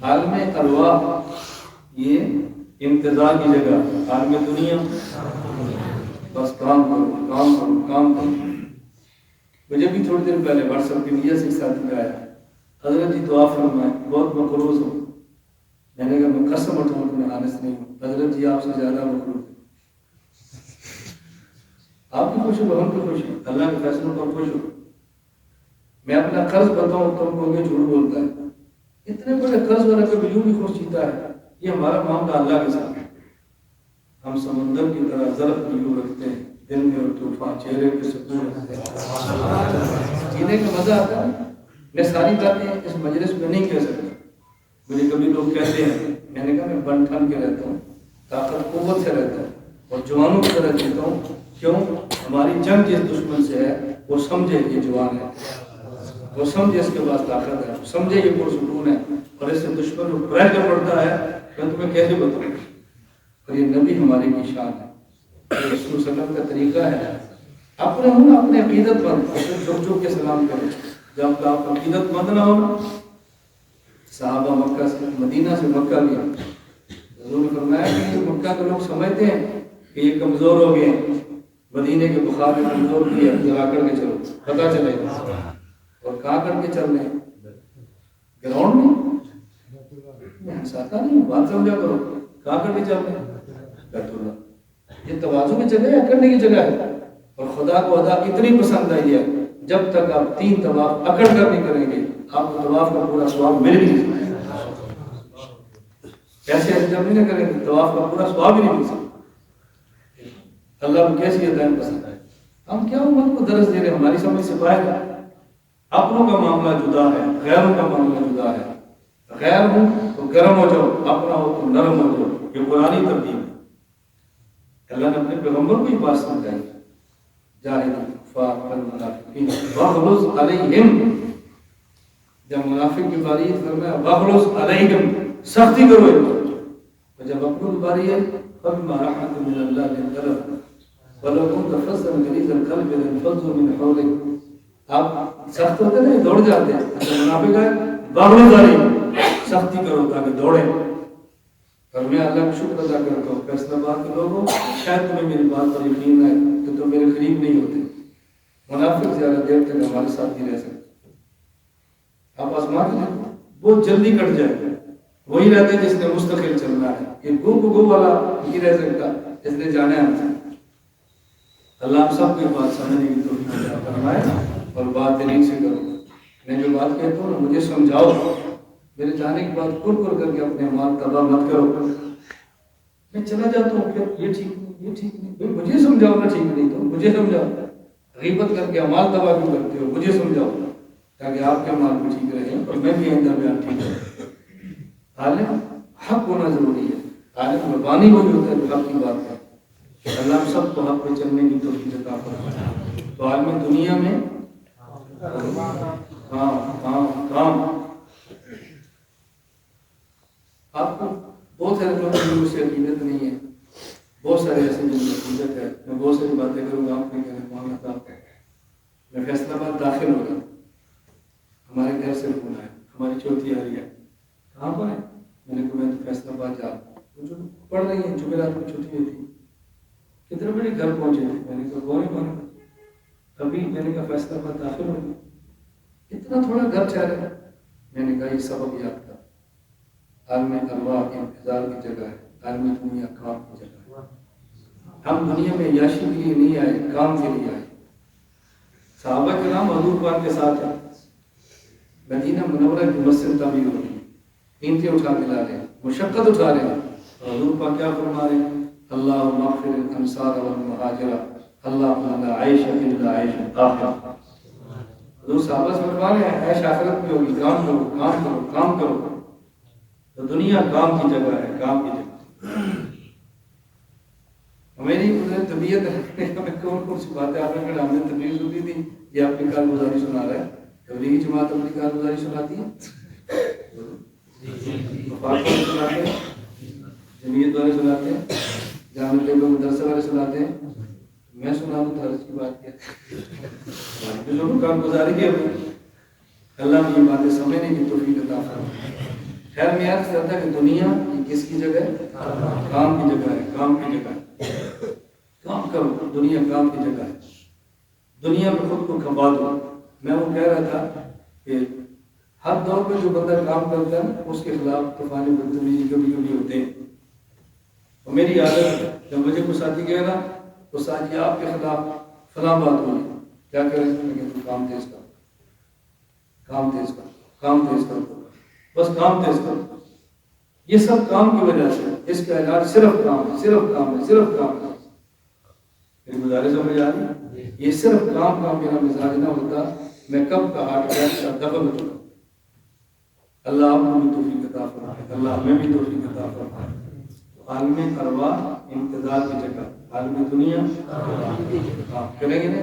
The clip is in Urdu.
عالم ارواح یہ انتظار کی جگہ، عالم دنیا بس کام کرو کام کرو کام کرو۔ مجھے بھی تھوڑی دیر پہلے واٹس ایپ کی وجہ سے ایک ساتھی آیا، حضرت جی دعا فرمائیں، بہت مقروض ہوں۔ میں نے کہا میں قسم اٹھاؤں کہ میں آنس نہیں ہوں، حضرت جی آپ سے زیادہ مقروض ہیں۔ آپ بھی خوش ہو، ہم بھی خوش ہیں، اللہ کے فیصلوں پر خوش ہو۔ میں اپنا قرض بتاؤں تو ہم کو جھوٹ بولتا ہے، اتنے بڑے قرض والا کبھی یوں بھی خوش جیتا ہے۔ یہ ہمارا معاملہ اللہ کے ساتھ ہے۔ ہم سمندر کی طرح ضرب کی یوں رکھتے ہیں، دل میں اور طوفان چہرے پہ سکون رکھتے ہیں، جینے کا مزہ آتا ہے۔ میں ساری باتیں اس مجلس میں نہیں کہہ سکتا، مجھے کبھی لوگ کہتے ہیں، میں نے کہا میں بن ٹھن کے رہتا ہوں، طاقت قوت سے رہتا ہوں اور جوانوں کی طرح جیتا ہوں۔ کیوں؟ ہماری جنگ جس دشمن سے ہے وہ سمجھے یہ جوان ہے، وہ سمجھے اس کے پاس طاقت ہے، سمجھے یہ پرسکون ہے، اور اس سے دشمن کو پریشر پڑتا ہے۔ میں تمہیں کیسے بتاؤں؟ اور یہ نبی ہماری کی شان ہے، یہ رسول صلی اللہ علیہ وسلم کا طریقہ ہے۔ اپنے ہوں اپنے عقیدت مند جھک جھک کے سلام کریں۔ جب آپ عقیدت مند نہ ہونا، صحابہ مکہ سے مدینہ سے مکہ گیا، حضور نے فرمایا کہ مکہ کے لوگ سمجھتے ہیں کہ یہ کمزور ہو گئے، مدینے کے بخار میں کمزور کیا، ذرا کر کے چلو، پتہ چلے گا۔ اور کہاں کر کے چل رہے ہیں؟ گراؤنڈ میں ہنساتا نہیں، بات سمجھا کرو، کہاں کر کے چل رہے ہیں؟ بیت اللہ۔ یہ تواضع کی جگہ ہے، کرنے کی جگہ ہے۔ اور خدا کو ادا اتنی پسند آئی ہے، جب تک آپ 3 طواف اکڑ کر نہیں کریں گے آپ کو طواف کا پورا ثواب مل بھی نہیں سکتا۔ ایسے ایسے جب نہیں کریں گے طواف کا پورا ثواب ہی نہیں مل سکتا۔ اللہ کو کیسی ہدایت پسند ہے۔ ہم کیا امت کو درس دے رہے ہیں؟ ہماری سمجھ سے باہر ہے۔ اپنوں کا معاملہ جدا ہے، غیروں کا معاملہ جدا ہے۔ غیر ہو تو گرم ہو جاؤ، اپنا ہو تو نرم ہو جاؤ، یہ قرآنی ترتیب ہے۔ اللہ نے اپنے پیغمبر کو یہ بات سمجھائی، جاہد الکفار والمنافقین واغلظ علیہم۔ جب منافق کی باری ہے فرمایا واغلظ علیہم، سختی کرو ان پر۔ اور جب اپنوں کی باری ہے فبما رحمۃ من اللہ لنت لهم ولو كنت فظا غليظ القلب لانفضوا من حولك۔ آپ سخت ہوتے نہیں، دوڑ جاتے ہیں۔ اچھا منافق ہے واغلظ علیہم، سختی کرو تاکہ دوڑیں۔ اور میں اللہ کا شکر ادا کرتا ہوں، فیصلہ آباد کے لوگوں شاید تمہیں میری بات پر یقین ہے کہ تم میرے قریب نہیں ہوتے۔ منافق زیادہ دیر تک ہمارے ساتھ نہیں رہ سکتے۔ آپ آزما کے دیکھو، بہت جلدی کٹ جائے، وہی رہتا ہے جس نے مستقل چلنا ہے۔ یہ گو والا نہیں رہ سکتا، جس نے جانا ہے ہم سے۔ اللہ ہم سب کو بات سمجھنے کی توفیق عطا فرمائے اور بات دلیل سے کرو۔ میں جو بات کہتا ہوں نا مجھے سمجھاؤ، میرے جانے کے بعد کر کر کے اپنے مال تباہ مت کرو۔ میں چلا جاتا ہوں پھر یہ ٹھیک نہیں، یہ ٹھیک نہیں، مجھے سمجھاؤ نا، ٹھیک نہیں تو مجھے سمجھاؤ۔ غیبت کر کے مال تباہ کیوں کرتے ہو؟ مجھے سمجھاؤ تاکہ آپ کے مال بھی ٹھیک رہے اور میں بھی اندر بیان ٹھیک رہے۔ عالم حق ہونا ضروری ہے، عالم ربانی وہی ہوتا ہے جو حق کی بات ہے۔ اللہ ہم سب کو حق پہ چلنے کی توفیق عطا فرمائے۔ تو عالم دنیا میں کام آپ کو بہت سارے لوگوں کی مجھ سے عقیدت نہیں ہے، بہت سارے ایسے جن کی عقیدت ہے۔ میں بہت ساری باتیں کروں گا، آپ نے کہنا مولانا صاحب میں فیصلہ آباد داخل ہو گیا، ہمارے گھر سے فون آیا، ہماری چوتھی آ رہی ہے، کہاں پر ہے؟ میں نے کہا میں تو فیصلہ آباد جا رہا ہوں۔ جو پڑھ رہی ہیں، جمعرات کو چھٹی ہوئی تھی، کتنے بڑے گھر پہنچے تھے؟ میں نے کہا کون ابھی؟ میں نے کہا فیصلہ آباد داخل ہو گیا، اتنا تھوڑا گھر چاہ رہا ہے۔ میں نے کہا یہ سبق یاد کر، عالم ارواح انتظار کی جگہ ہے، عالم دنیا کام کی جگہ ہے۔ ہم دنیا میں عیاشی کے لیے نہیں آئے، کام کے لیے آئے۔ صحابہ کرام حضور پاک کے ساتھ ہیں، مدینہ منورہ کی مسجد تعمیر ہو رہی ہے، اینٹیں اٹھا کے لا رہے ہیں، مشقت اٹھا رہے ہیں۔ حضور پاک کیا فرما رہے ہیں؟ اللہم اغفر الانصار والمہاجرہ اللہم لا عیش الا عیش آخرہ۔ حضور صحابہ سے فرما رہے ہیں عیش آخرت میں ہوگی، کام کرو کام کرو کام کرو۔ تو دنیا کام کی جگہ ہے، کام کی جگہ۔ میری طبیعت ہے، کون کون سی باتیں آپ نے ہم نے تبلیغ ہوتی تھی، یہ آپ کی کارگزاری سنا رہا ہے۔ تبلیغی جماعت اپنی کارگزاری سناتی ہے، سناتے ہیں، جمعیت والے سناتے ہیں، جامع طلبہ مدرسہ والے سناتے ہیں۔ میں سنا دوں تو حرج کی بات کیا؟ جو کارگزاری ہے اللہ نے یہ باتیں سمجھنے کی توفیق عطا فرمائے۔ خیر میں عرض کرتا کہ دنیا یہ کس کی جگہ ہے؟ کام کی جگہ ہے، کام کی جگہ ہے۔ کام کرو، دنیا کام کی جگہ ہے، دنیا میں خود کو کھپا دو۔ میں وہ کہہ رہا تھا کہ ہر دور میں جو بندہ کام کرتا ہے اس کے خلاف طوفانی بدتمیزی کبھی کبھی ہوتے ہیں، اور میری عادت ہے جب مجھے کوئی ساتھی کہہ رہا تو ساتھی آپ کے خلاف فلاں بات ہوئی، کیا کریں؟ میں کہتا ہوں کام تیز کرو، کام تیز کرو، کام تیز کرو، بس کام تیز کرو۔ یہ سب کام کی وجہ سے، اس کا علاج صرف کام ہے، صرف کام ہے، صرف کام ہے۔ میری گزارش سمجھ آ رہی؟ یہ صرف کام کا میرا مزاج نہ ہوتا میں کب کا ہارٹ اٹیک کا دفن ہو چکا۔ اللہ آپ کو بھی توفیق عطا فرمائے، اللہ ہمیں بھی توفیق عطا فرمائے۔ عالم ارواح امتداد کی جگہ، عالم دنیا آپ کریں گے نا؟